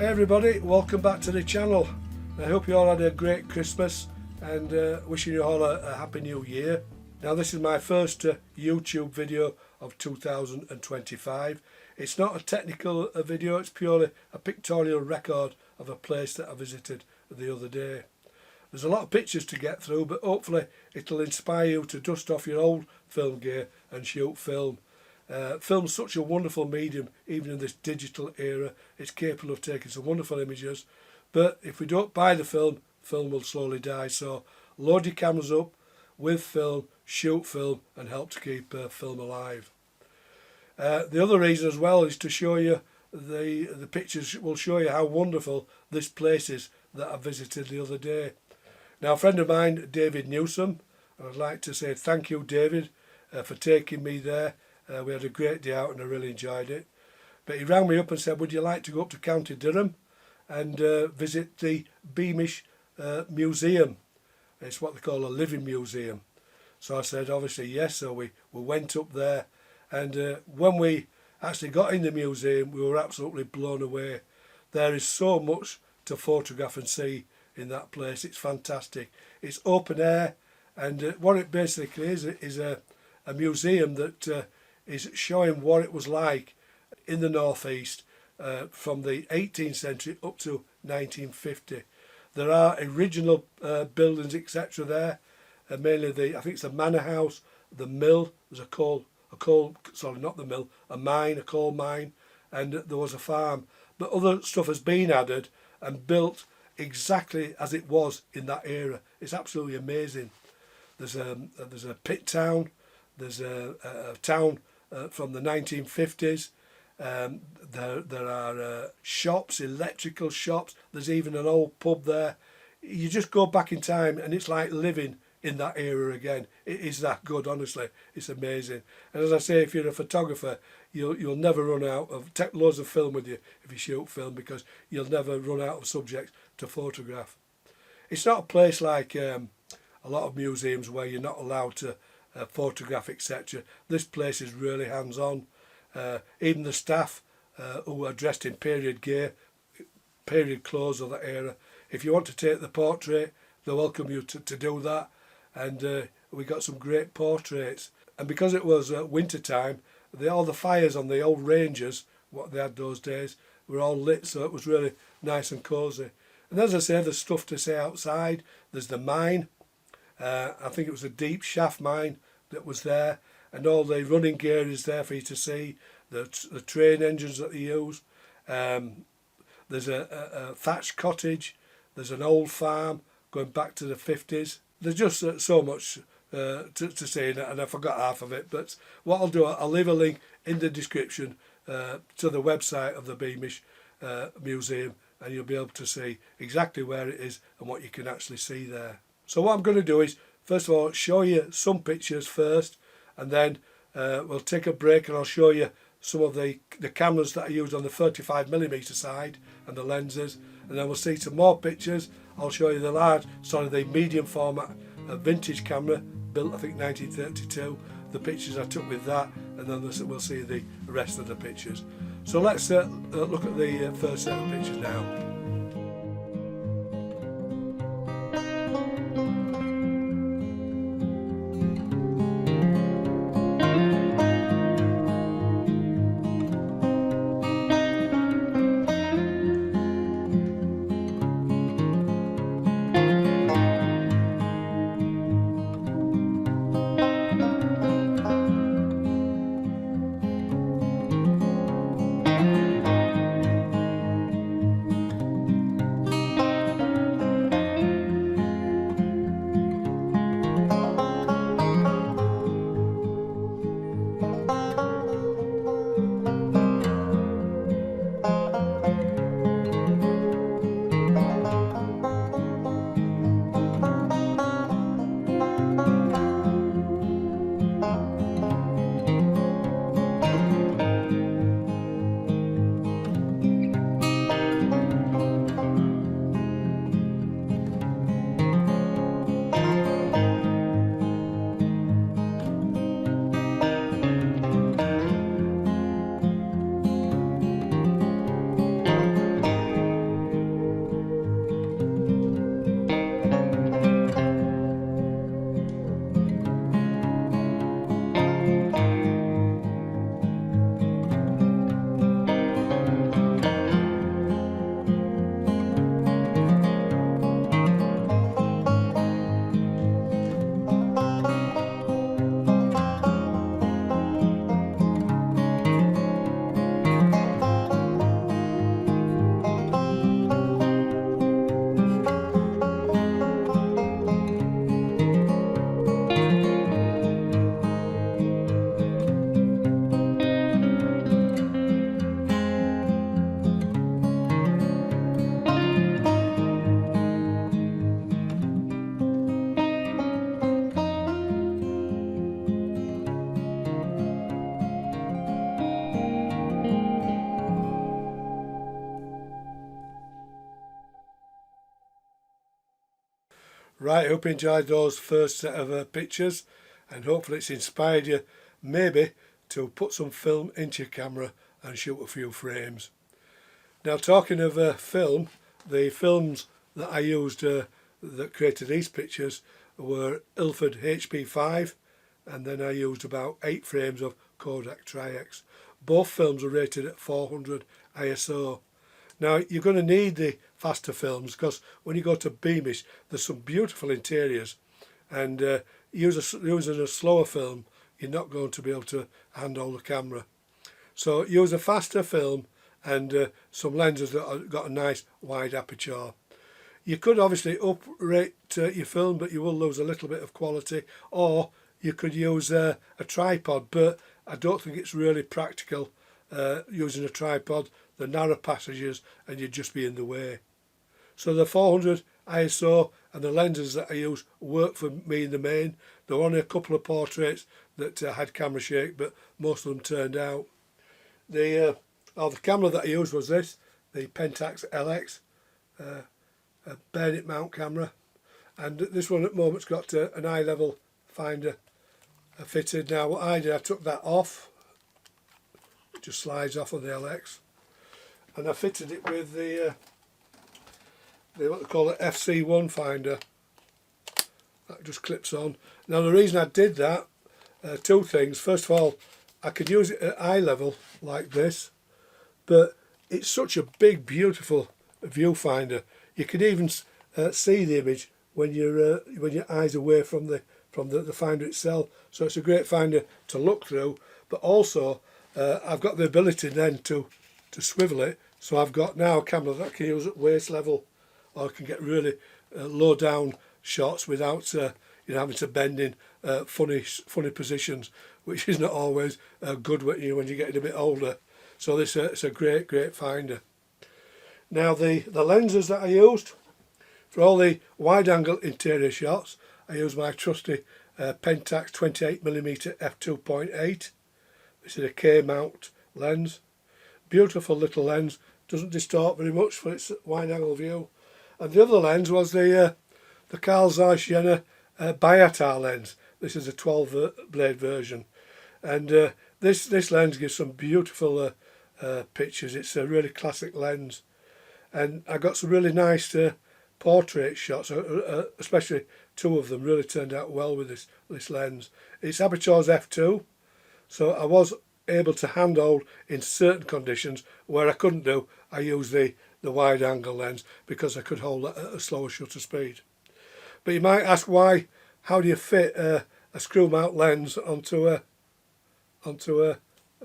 Hey everybody, welcome back to the channel. I hope you all had a great Christmas and wishing you all a happy new year. Now this is my first YouTube video of 2025. It's not a technical video, it's purely a pictorial record of a place that I visited the other day. There's a lot of pictures to get through, but hopefully it'll inspire you to dust off your old film gear and shoot film. Film's such a wonderful medium, even in this digital era. It's capable of taking some wonderful images, but if we don't buy the film, film will slowly die. So load your cameras up with film, shoot film, and help to keep film alive. The other reason as well is to show you the pictures will show you how wonderful this place is that I visited the other day. Now a friend of mine, David Newsome, and I'd like to say thank you, David, for taking me there. We had a great day out and I really enjoyed it. But he rang me up and said, would you like to go up to County Durham and visit the Beamish Museum? It's what they call a living museum. So I said obviously yes, so we went up there, and when we actually got in the museum we were absolutely blown away. There is so much to photograph and see in that place. It's fantastic. It's open air, and what it basically is a museum that is showing what it was like in the northeast from the 18th century up to 1950. There are original buildings etc. there, mainly I think it's the manor house, the mill. There's a coal mine, and there was a farm. But other stuff has been added and built exactly as it was in that era. It's absolutely amazing. There's a pit town. There's a town from the 1950s. There are shops, electrical shops. There's even an old pub there. You just go back in time and it's like living in that era again. It is that good, honestly. It's amazing. And as I say, if you're a photographer, you'll never run out of, take loads of film with you if you shoot film, because you'll never run out of subjects to photograph. It's not a place like a lot of museums where you're not allowed to photograph etc. This place is really hands-on. Even the staff who are dressed in period gear, period clothes of that era, if you want to take the portrait, they welcome you to do that, and we got some great portraits. And because it was winter time, all the fires on the old Rangers, what they had those days, were all lit, so it was really nice and cosy. And as I say, there's stuff to see outside. There's the mine. I think it was a deep shaft mine that was there, and all the running gear is there for you to see, the train engines that they use. There's a thatched cottage. There's an old farm going back to the 50s. There's just so much to see, and I forgot half of it, but what I'll do, I'll leave a link in the description to the website of the Beamish Museum, and you'll be able to see exactly where it is and what you can actually see there. So what I'm going to do is, first of all, show you some pictures first, and then we'll take a break and I'll show you some of the cameras that I used on the 35mm side and the lenses, and then we'll see some more pictures. I'll show you the medium format vintage camera, built I think 1932, the pictures I took with that, and then we'll see the rest of the pictures. So let's look at the first set of pictures now. Right, I hope you enjoyed those first set of pictures, and hopefully it's inspired you maybe to put some film into your camera and shoot a few frames. Now, talking of film, the films that I used that created these pictures were Ilford HP5, and then I used about 8 frames of Kodak Tri-X. Both films are rated at 400 ISO. Now, you're going to need the faster films because when you go to Beamish, there's some beautiful interiors, and using a slower film, you're not going to be able to handle the camera. So use a faster film and some lenses that have got a nice wide aperture. You could obviously uprate your film, but you will lose a little bit of quality, or you could use a tripod, but I don't think it's really practical using a tripod. The narrow passages and you'd just be in the way. So the 400 ISO and the lenses that I use work for me in the main. There were only a couple of portraits that had camera shake, but most of them turned out. The camera that I used was this, the Pentax LX, a bayonet mount camera, and this one at the moment's got an eye level finder fitted. Now what I did, I took that off, it just slides off on the LX, and I fitted it with the what they call it FC1 finder. That just clips on. Now the reason I did that, two things. First of all, I could use it at eye level like this, but it's such a big, beautiful viewfinder. You can even see the image when your eyes are away from the finder itself. So it's a great finder to look through. But also, I've got the ability then to swivel it. So I've got now a camera that I can use at waist level, or I can get really low down shots without having to bend in funny positions, which is not always good when you're getting a bit older. So this it's a great finder. Now the lenses that I used for all the wide angle interior shots, I used my trusty Pentax 28mm f2.8. This is a K mount lens. Beautiful little lens, doesn't distort very much for its wide angle view. And the other lens was the Carl Zeiss Jena Biotar lens. This is a 12 blade version, and this lens gives some beautiful pictures. It's a really classic lens, and I got some really nice portrait shots, especially two of them really turned out well with this lens. Its aperture's f2, so I was able to handhold in certain conditions. Where I couldn't do, I used the wide angle lens because I could hold a slower shutter speed. But you might ask how do you fit a screw mount lens onto a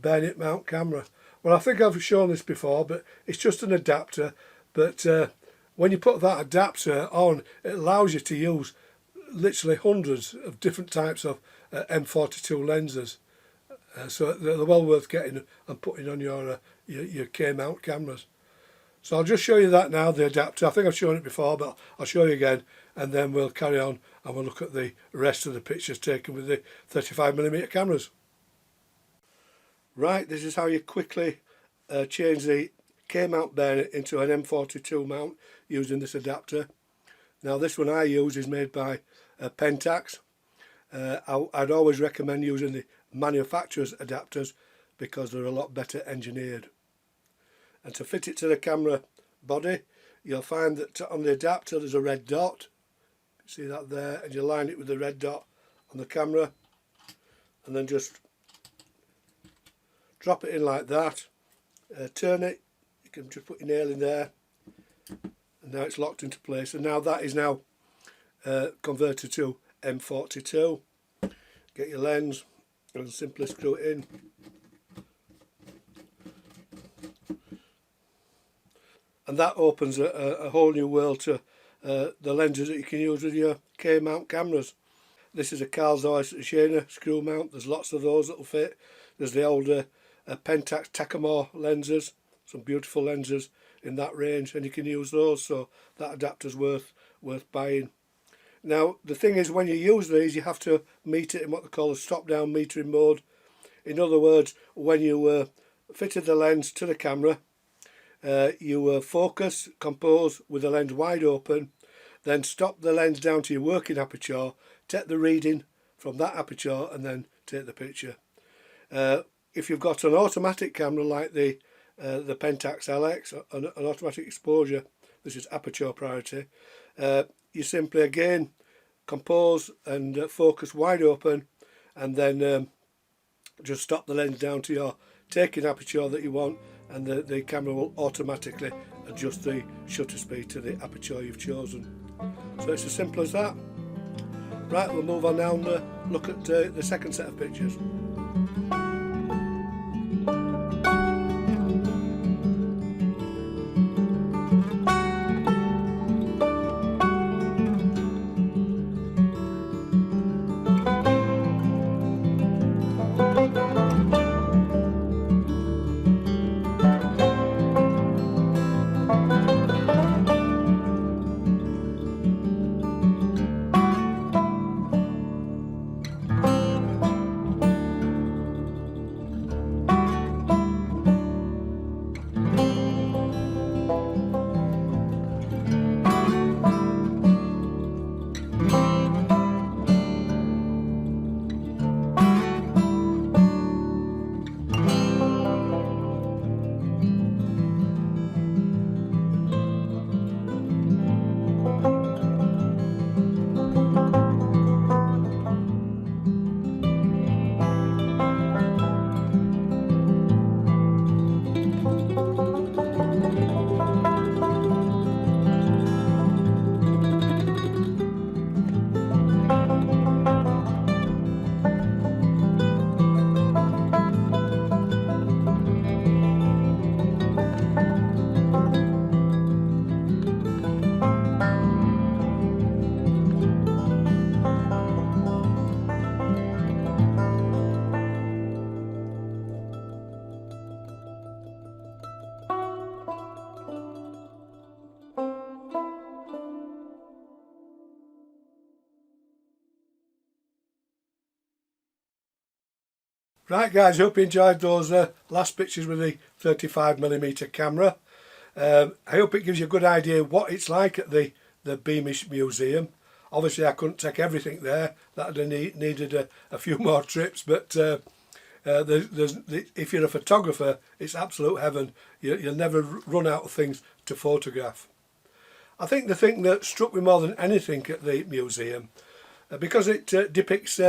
bayonet mount camera? Well, I think I've shown this before, but it's just an adapter. But when you put that adapter on, it allows you to use literally hundreds of different types of M42 lenses. So they're well worth getting and putting on your K mount cameras. So I'll just show you that now, the adapter. I think I've shown it before, but I'll show you again, and then we'll carry on and we'll look at the rest of the pictures taken with the 35mm cameras. Right, this is how you quickly change the K mount bayonet into an M42 mount using this adapter. Now this one I use is made by Pentax. I'd always recommend using the manufacturer's adapters because they're a lot better engineered. And to fit it to the camera body, you'll find that on the adapter there's a red dot. See that there, and you line it with the red dot on the camera, and then just drop it in like that. Turn it, you can just put your nail in there, and now it's locked into place. And now that is now converted to M42. Get your lens and simply screw it in. And that opens a whole new world to the lenses that you can use with your K mount cameras. This is a Carl Zeiss Jena screw mount. There's lots of those that will fit. There's the older Pentax Takamore lenses, some beautiful lenses in that range, and you can use those. So that adapter's worth buying. Now the thing is, when you use these, you have to meet it in what they call a stop down metering mode. In other words, when you fitted the lens to the camera, you focus, compose with the lens wide open, then stop the lens down to your working aperture, take the reading from that aperture and then take the picture. If you've got an automatic camera like the Pentax LX, an automatic exposure, this is aperture priority, you simply again compose and focus wide open, and then just stop the lens down to your taking aperture that you want, and the camera will automatically adjust the shutter speed to the aperture you've chosen. So it's as simple as that. Right, we'll move on now and look at the second set of pictures. Right guys, hope you enjoyed those last pictures with the 35mm camera. I hope it gives you a good idea what it's like at the Beamish Museum. Obviously I couldn't take everything there, that would have needed a few more trips, but if you're a photographer, it's absolute heaven. You'll never run out of things to photograph. I think the thing that struck me more than anything at the museum, because it depicts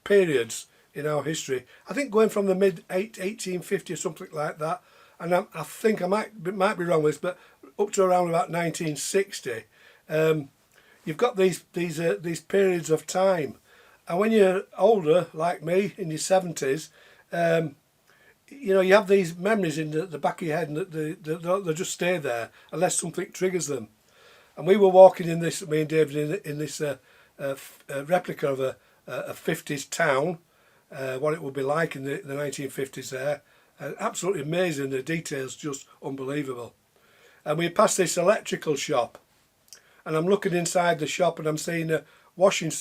periods in our history, I think going from the mid 1850 or something like that, and I think I might be wrong with this, but up to around about 1960, you've got these periods of time, and when you're older like me in your 70s, you know, you have these memories in the back of your head, and they just stay there unless something triggers them. And we were walking in this, me and David, in this replica of a 50s town, what it would be like in the 1950s there. Absolutely amazing, the details just unbelievable. And we passed this electrical shop, and I'm looking inside the shop and I'm seeing washing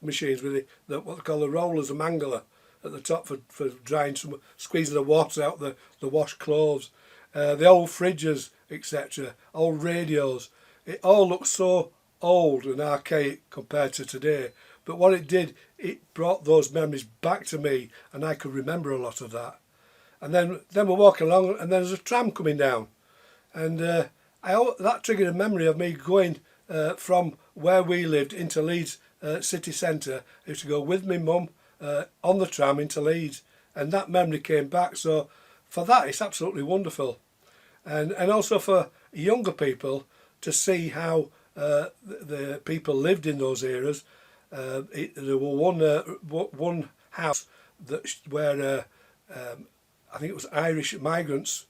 machines with what they call the rollers, a mangler at the top for drying squeezing the water out the washed clothes. The old fridges, etc., old radios. It all looks so old and archaic compared to today, but what it did, it brought those memories back to me, and I could remember a lot of that. And then we're walking along, and there's a tram coming down, and that triggered a memory of me going from where we lived into Leeds city centre. I used to go with my mum on the tram into Leeds, and that memory came back. So for that, it's absolutely wonderful, and also for younger people to see how the people lived in those eras. There were one house where I think it was Irish migrants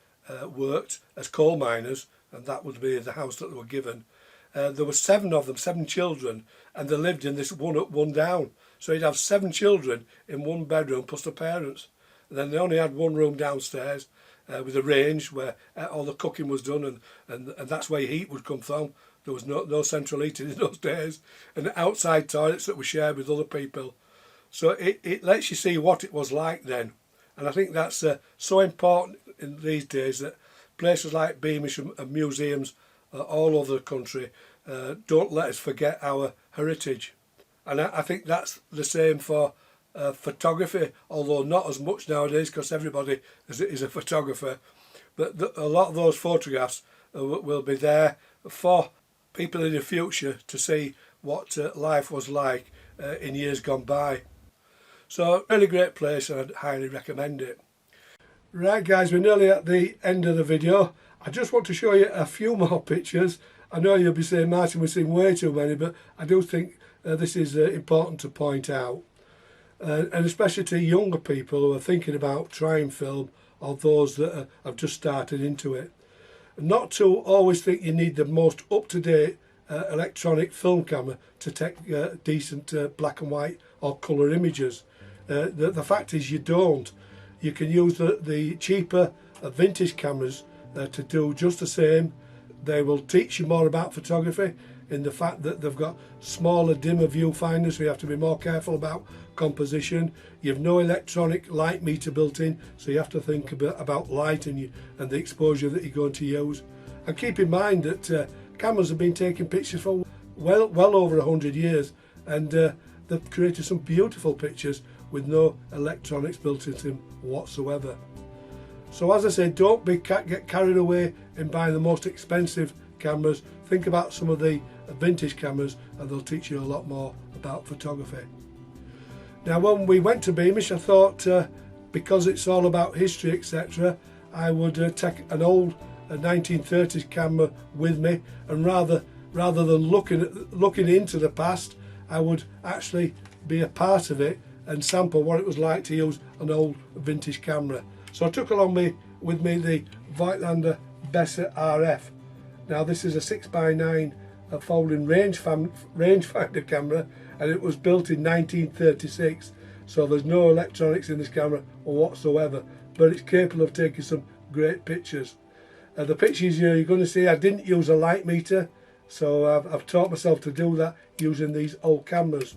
worked as coal miners, and that would be the house that they were given. There were 7 of them, 7 children, and they lived in this one up, one down. So you'd have 7 children in one bedroom plus the parents. And then they only had one room downstairs with a range where all the cooking was done, and that's where heat would come from. There was no central heating in those days, and outside toilets that were shared with other people. So it lets you see what it was like then. And I think that's so important in these days, that places like Beamish and museums all over the country don't let us forget our heritage. And I think that's the same for photography, although not as much nowadays because everybody is a photographer. But a lot of those photographs will be there for people in the future to see what life was like in years gone by. So really great place, and I'd highly recommend it. Right guys, we're nearly at the end of the video. I just want to show you a few more pictures. I know you'll be saying, Martin, we've seen way too many, but I do think this is important to point out. And especially to younger people who are thinking about trying film, or those that have just started into it. Not to always think you need the most up-to-date electronic film camera to take decent black and white or colour images. The fact is you don't. You can use the cheaper vintage cameras to do just the same. They will teach you more about photography in the fact that they've got smaller, dimmer viewfinders, so you have to be more careful about composition. You have no electronic light meter built in, so you have to think about light and the exposure that you're going to use. And keep in mind that cameras have been taking pictures for well over 100 years, and they've created some beautiful pictures with no electronics built into them whatsoever. So as I said, don't get carried away in buying the most expensive cameras. Think about some of the vintage cameras, and they'll teach you a lot more about photography. Now, when we went to Beamish, I thought because it's all about history, etc., I would take an old 1930s camera with me, and rather than looking into the past, I would actually be a part of it and sample what it was like to use an old vintage camera. So I took along with me the Voigtlander Bessa RF. Now this is a 6x9 folding rangefinder camera, and it was built in 1936, so there's no electronics in this camera whatsoever, but it's capable of taking some great pictures. The pictures you're going to see, I didn't use a light meter, so I've taught myself to do that using these old cameras.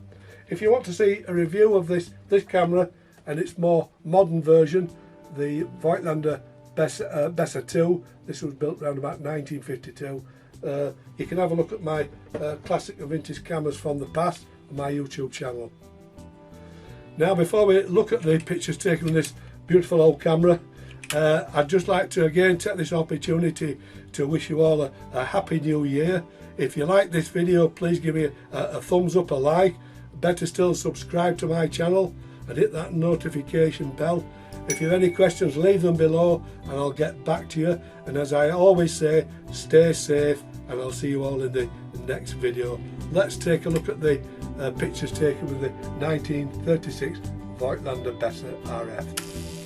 If you want to see a review of this camera and its more modern version, the Voigtlander Bessa 2, this was built around about 1952, you can have a look at my classic and vintage cameras from the past on my YouTube channel. Now, before we look at the pictures taken with this beautiful old camera, I'd just like to again take this opportunity to wish you all a happy new year. If you like this video, please give me a thumbs up, a like. Better still, subscribe to my channel and hit that notification bell. If you have any questions, leave them below and I'll get back to you. And as I always say, stay safe, and I'll see you all in the next video. Let's take a look at the pictures taken with the 1936 Voigtlander Bessa RF.